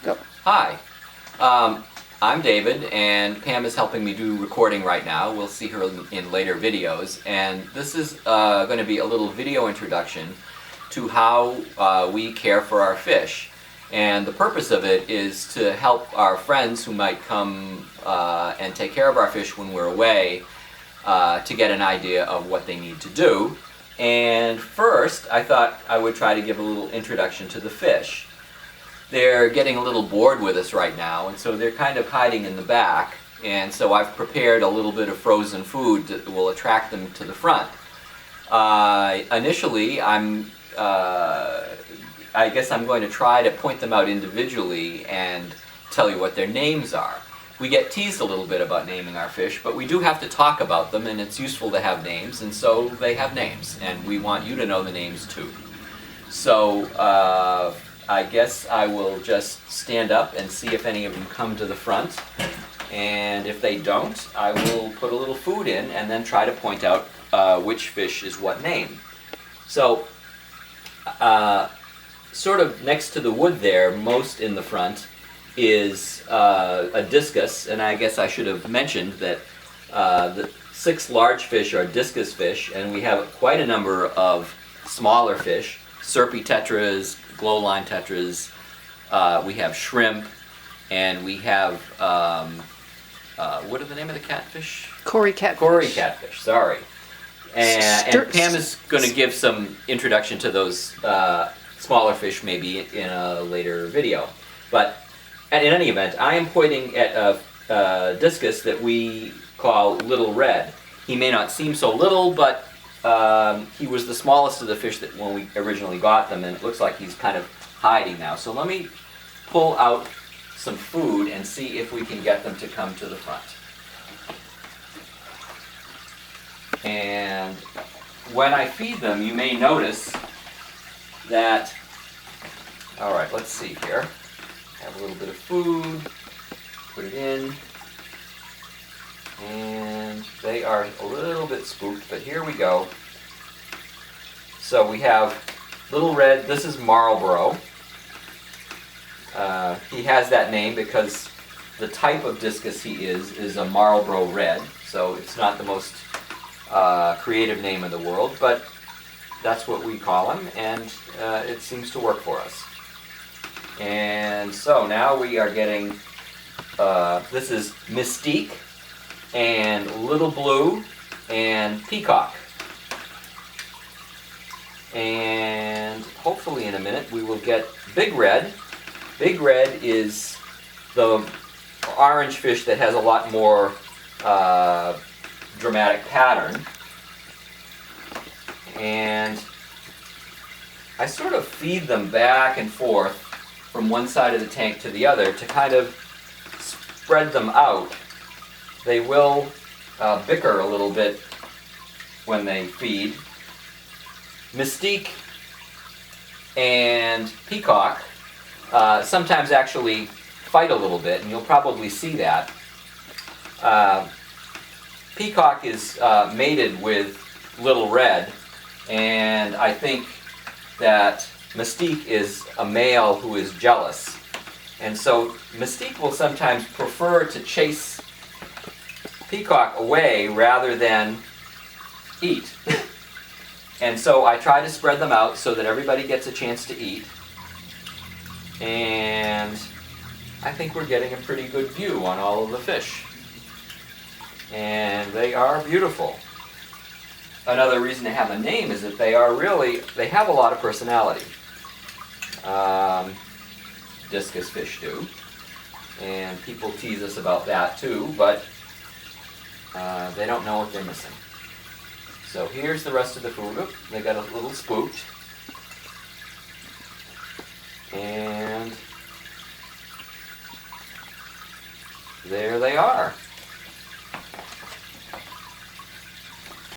Go. Hi, I'm David, and Pam is helping me do recording right now. We'll see her in later videos, and this is going to be a little video introduction to how we care for our fish. And the purpose of it is to help our friends who might come and take care of our fish when we're away to get an idea of what they need to do. And first, I thought I would try to give a little introduction to the fish. They're getting a little bored with us right now, and so they're kind of hiding in the back. And so I've prepared a little bit of frozen food that will attract them to the front. Initially, I guess I'm going to try to point them out individually and tell you what their names are. We get teased a little bit about naming our fish, but we do have to talk about them, and it's useful to have names, and so they have names, and we want you to know the names too. So I guess I will just stand up and see if any of them come to the front, and if they don't, I will put a little food in and then try to point out which fish is what name. So sort of next to the wood there, most in the front, is a discus, and I guess I should have mentioned that the 6 large fish are discus fish, and we have quite a number of smaller fish, serpy tetras, glowline tetras, we have shrimp, and we have, what are the name of the catfish? Cory catfish. Cory catfish, sorry. And Pam is going to give some introduction to those smaller fish maybe in a later video. But in any event, I am pointing at a discus that we call Little Red. He may not seem so little, but he was the smallest of the fish that when we originally got them, and it looks like he's kind of hiding now. So let me pull out some food and see if we can get them to come to the front. And when I feed them, you may notice that, all right, let's see here. Have a little bit of food, put it in, and they are a little bit spooked, but here we go. So we have Little Red, this is Marlboro. He has that name because the type of discus he is a Marlboro Red, so it's not the most creative name in the world, but that's what we call him, and it seems to work for us. And so now we are getting, this is Mystique, and Little Blue, and Peacock. And hopefully in a minute we will get Big Red. Big Red is the orange fish that has a lot more dramatic pattern. And I sort of feed them back and forth from one side of the tank to the other to kind of spread them out. They will bicker a little bit when they feed. Mystique and Peacock sometimes actually fight a little bit, and you'll probably see that. Peacock is mated with Little Red, and I think that Mystique is a male who is jealous. And so Mystique will sometimes prefer to chase Peacock away rather than eat. And so I try to spread them out so that everybody gets a chance to eat. And I think we're getting a pretty good view on all of the fish. And they are beautiful. Another reason to have a name is that they have a lot of personality. Discus fish do. And people tease us about that too, but they don't know what they're missing. So here's the rest of the food. Oop, they got a little spooked. And there they are.